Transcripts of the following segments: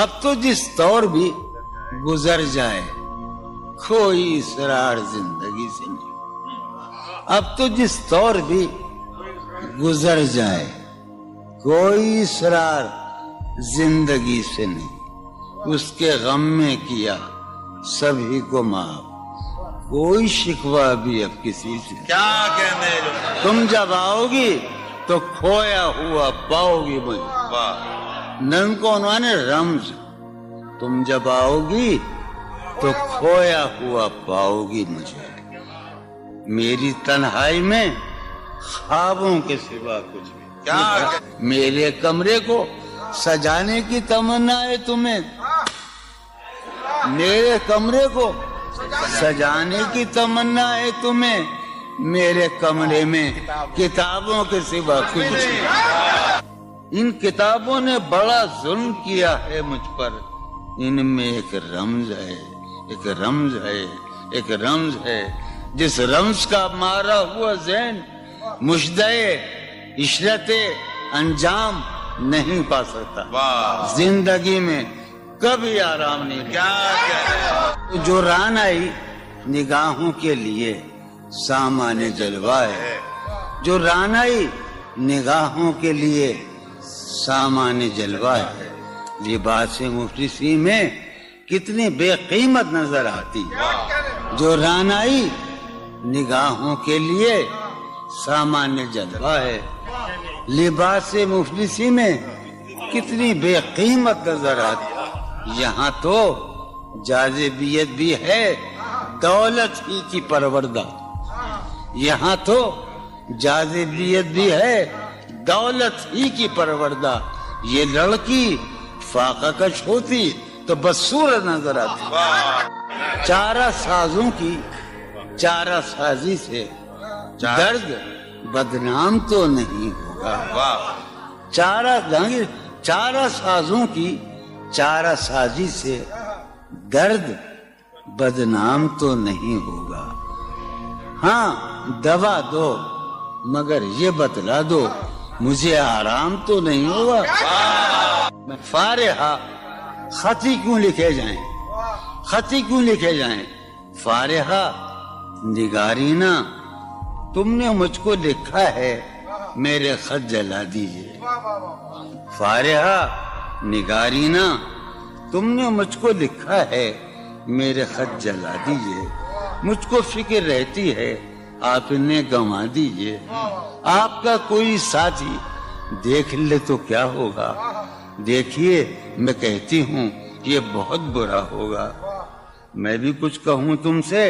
اب تو جس طور بھی گزر جائے کوئی اسرار زندگی سے نہیں. اب تو جس طور بھی گزر جائے کوئی اسرار زندگی سے نہیں. اس کے غم میں کیا سبھی کو معاف, کوئی شکوہ بھی اب کسی سے. کیا کہنے جو تم جب آؤ گی تو کھویا ہوا پاؤ گی مجھے. نن کو عنوان ہے رمز. تم جب آؤ گی تو کھویا ہوا پاؤ گی مجھے. میری تنہائی میں خوابوں کے سوا کچھ بھی. کیا میرے کمرے کو سجانے کی تمنا ہے تمہیں. میرے کمرے کو سجانے کی تمنا ہے تمہیں. میرے کمرے میں کتابوں کے سوا کچھ نہیں. ان کتابوں نے بڑا ظلم کیا ہے مجھ پر. ان میں ایک رمز ہے, ایک رمز ہے, ایک رمز ہے. جس رمز کا مارا ہوا ذہن مشدے عشرت انجام نہیں پا سکتا. زندگی میں کبھی آرام نہیں. کیا جو ران آئی نگاہوں کے لیے سامان جلوہ ہے. جو ران آئی نگاہوں کے لیے سامان جلوہ ہے. لباس مفلسی میں کتنی بے قیمت نظر آتی. جو ران آئی نگاہوں کے لیے سامان جلوہ ہے. لباس مفلسی میں کتنی بے قیمت نظر آتی. یہاں تو جاذبیت بھی ہے دولت ہی کی پروردہ. یہاں تو جاذبیت بھی ہے دولت ہی کی پروردہ. یہ لڑکی فاقہ کش ہوتی تو بدصورت نظر آتی. چارہ سازوں کی چارہ سازی سے درد بدنام تو نہیں ہوگا. چارہ سازوں کی چارہ سازی سے درد بدنام تو نہیں ہوگا. ہاں دوا دو مگر یہ بتلا دو مجھے آرام تو نہیں ہوگا. فارحہ خطی کیوں لکھے جائیں, خطی کیوں لکھے جائیں. فارحہ نگارینا تم نے مجھ کو لکھا ہے میرے خط جلا دیجئے. فارحہ نگارینا تم نے مجھ کو لکھا ہے میرے خط جلا دیجئے. مجھ کو فکر رہتی ہے آپ انہیں گنوا دیجئے. آپ کا کوئی ساتھی دیکھ لے تو کیا ہوگا. دیکھیے میں کہتی ہوں یہ بہت برا ہوگا. میں بھی کچھ کہوں تم سے.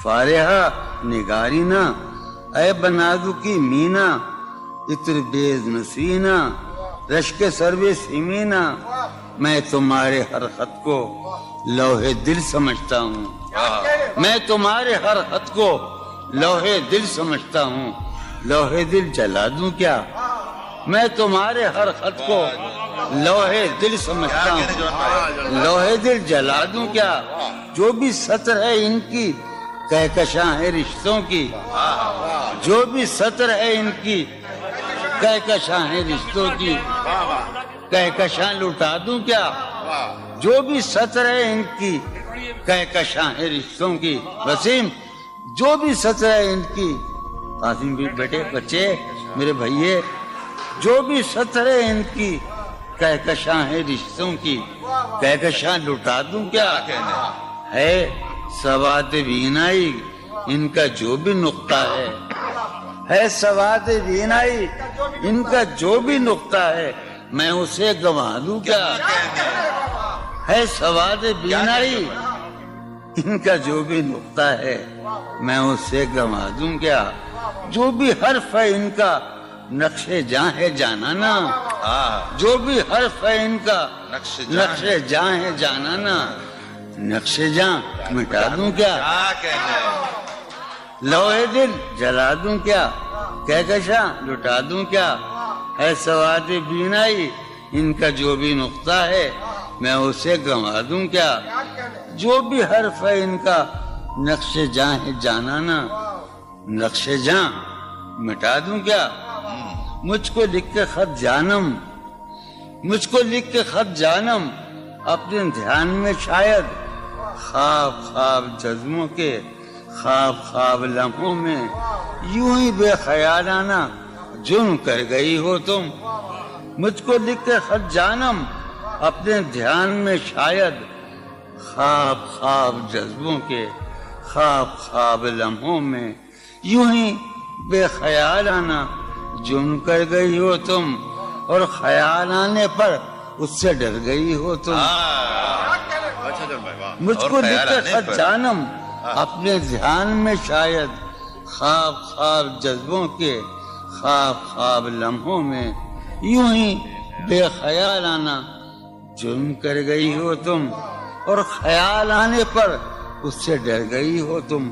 فارحہ نگارینا اے بنادو کی مینا اتر بیز نسینا رشک سروے سیمینا. میں تمہارے ہر خط کو لوہے دل سمجھتا ہوں. میں تمہارے ہر خط کو لوہے دل سمجھتا ہوں. لوہے دل جلا دوں کیا. میں تمہارے ہر خط کو لوہے دل سمجھتا ہوں. لوہے دل جلا دوں کیا. جو بھی سطر ہے ان کی کہکشاں ہے رشتوں کی. جو بھی سطر ہے ان کی کہکشاں ہے رشتوں کی. کہکشاں لٹا دوں کیا. جو بھی سطر ہے ان کی کہکشاں ہے رشتوں کی. وسیم جو بھی سطر ہے ان کی. قاسم بھی بیٹے بچے میرے بھائیے جو بھی سطر ہے ان کی کہکشاں ہے رشتوں کی. کہکشاں لٹا دوں کیا. ہے سواد بینائی ان کا جو بھی نقطہ ہے سواد بینائی ان کا جو بھی نقطہ ہے میں اسے گنوا دوں کیا. ہے سواد بینائی ان کا جو بھی نقطہ ہے میں اسے گنوا دوں کیا. جو بھی حرف ہے ان کا نقش جاں ہے جانانا. جو بھی حرف ہے ان کا نقش جاں ہے جانانا. نقش جاں مٹا دوں کیا. لوہے دل جلا دوں کیا. کہکشاں لٹا دوں کیا. ہے سواد بینائی ان کا جو بھی نقطہ ہے میں اسے گنوا دوں کیا. جو بھی حرف ہے ان کا نقش جاں ہے جانانا. نقش جاں مٹا دوں کیا. مجھ کو لکھ کے خط جانم مجھ کو لکھ کے خط جانم اپنے دھیان میں شاید خواب خواب جذبوں کے خواب خواب لمحوں میں یوں ہی بے خیالانہ جرم کر گئی ہو تم. مجھ کو لکھ کے خط جانم اپنے دھیان میں شاید خواب خواب جذبوں کے خواب خواب لمحوں میں یوں ہی بے خیالانہ جرم کر گئی ہو تم, اور خیال آنے پر اس سے ڈر گئی ہو تم. مجھ کو لکھ کے خط جانم اپنے دھیان میں شاید خواب خواب جذبوں کے خواب خواب لمحوں میں یوں ہی بے خیالانہ جرم کر گئی ہو تم, اور خیال آنے پر اس سے ڈر گئی ہو تم.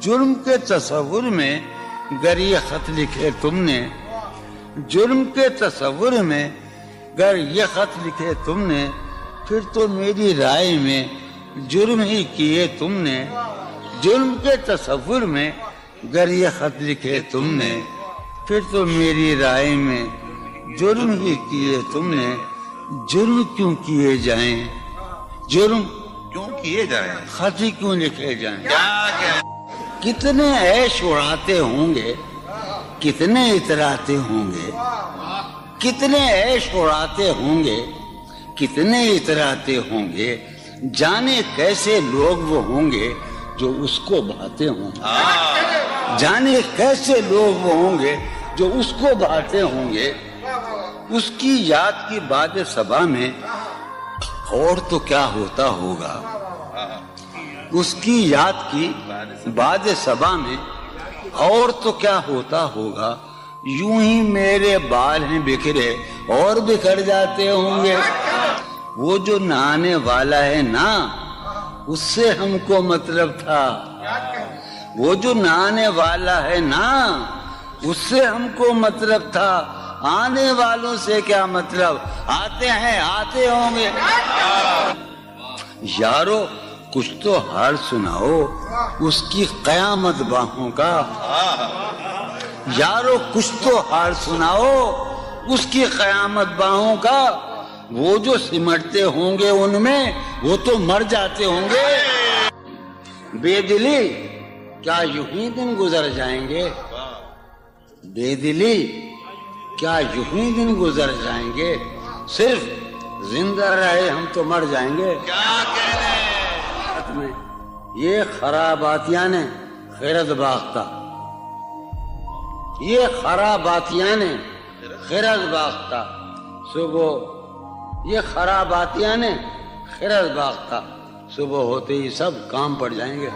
جرم کے تصور میں گر یہ خط لکھے تم نے, جرم کے تصور میں گر یہ خط لکھے تم نے, پھر تو میری رائے میں جرم ہی کیے تم نے. جرم کے تصور میں گر یہ خط لکھے تم نے, پھر تو میری رائے میں جرم ہی کیے تم نے. جرم کیوں کیے جائیں, جرم کیوں کیے جائیں, خط ہی کیوں لکھے جائیں. کتنے عیش اڑاتے ہوں گے, کتنے اتراتے ہوں گے, کتنے عیش اڑاتے ہوں گے, کتنے اتراتے ہوں گے, جانے کیسے لوگ وہ ہوں گے جو اس کو بھاتے ہوں گے. جانے کیسے لوگ وہ ہوں گے جو اس کو بھاتے ہوں گے. اس کی یاد کی باد صبا میں اور تو کیا ہوتا ہوگا, اس کی یاد کی باد صبا میں اور تو کیا ہوتا ہوگا. یوں ہی میرے بال ہیں بکھرے اور بکھر جاتے ہوں گے. وہ جو نہانے والا ہے نا, اس سے ہم کو مطلب تھا. وہ جو نہانے والا ہے نا, اس سے ہم کو مطلب تھا. آنے والوں سے کیا مطلب, آتے ہیں آتے ہوں گے. یارو کچھ تو حال سناؤ اس کی قیامت باہوں کا. یارو کچھ تو حال سناؤ اس کی قیامت باہوں کا. وہ جو سمٹتے ہوں گے ان میں وہ تو مر جاتے ہوں گے. بے دلی کیا یوں ہی دن گزر جائیں گے, بے دلی کیا یوں ہی دن گزر جائیں گے. صرف زندہ رہے ہم تو مر جائیں گے. یہ خراباتیاں نے خیرت باختہ, یہ خراباتیاں نے خیرت باختہ. صبح یہ خراباتیاں نے خیرت باختہ, صبح ہوتے ہی سب کام پڑ جائیں گے.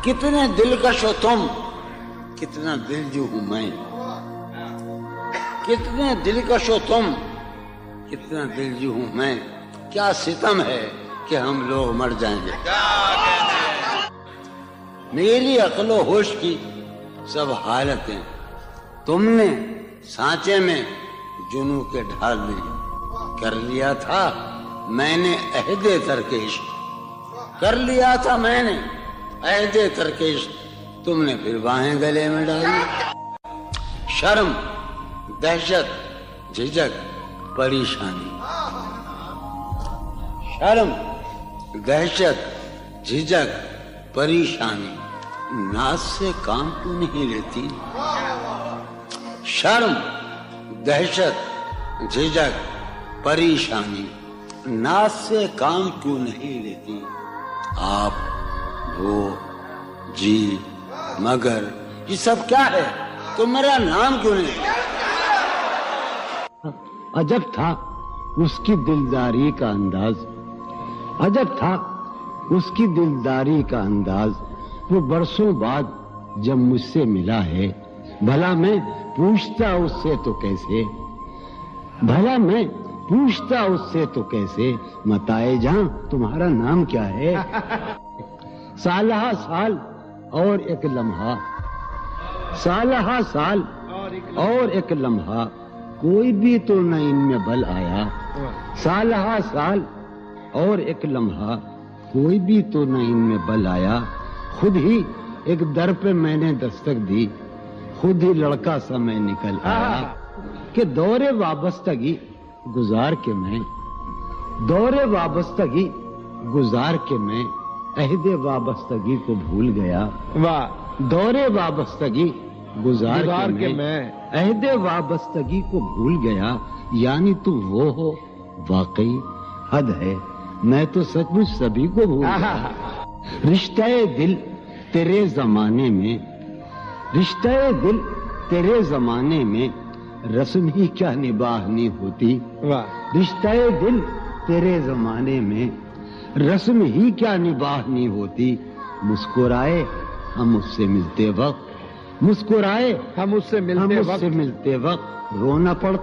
کتنے دلکش ہو تم, کتنا دل جو ہوں میں. کتنے دلکش ہو تم, کتنا دل جو ہوں میں. کیا ستم ہے کہ ہم لوگ مر جائیں گے. میری عقل و ہوش کی سب حالتیں تم نے سانچے میں جنوں کے ڈھال دی. کر لیا تھا میں نے عہد ترکش, کر لیا تھا میں نے عہد ترکش, تم نے پھر باہیں گلے میں ڈالی. شرم دہشت جھجک پریشانی, شرم دہشت جھجک پریشانی, ناز سے کام کیوں نہیں لیتی. شرم دہشت جھجک پریشانی, ناز سے کام کیوں نہیں لیتی. آپ وہ جی مگر یہ سب کیا ہے, تو میرا نام کیوں نہیں. عجب تھا اس کی دلداری کا انداز, عجب تھا اس کی دلداری کا انداز. وہ برسوں بعد جب مجھ سے ملا ہے, بھلا میں پوچھتا اس سے تو کیسے, بھلا میں پوچھتا اس سے تو کیسے, متائے جہاں تمہارا نام کیا ہے. سالہ سال اور ایک لمحہ, سالہ سال اور ایک لمحہ, کوئی بھی تو نہ ان میں بل آیا. سالہ سال اور ایک لمحہ, کوئی بھی تو نہ ان میں بل آیا. خود ہی ایک در پہ میں نے دستک دی, خود ہی لڑکا سا میں نکل آیا. کہ دور وابستگی گزار کے میں دور وابستگی گزار کے میں عہد وابستگی کو بھول گیا. واہ. دور وابستگی گزار کے میں عہد وابستگی کو بھول گیا. یعنی تو وہ ہو واقعی حد ہے، میں تو سچ مچ سبھی کو بھول گیا. رشتہ دل تیرے زمانے میں، رشتہ دل تیرے زمانے میں رسم ہی کیا نباہنی ہوتی. رشتہ دل تیرے زمانے میں رسم ہی کیا نباہنی ہوتی. مسکرائے ہم اس سے ملتے وقت، مسکرائے ہم اس سے ملتے وقت رونا پڑتا.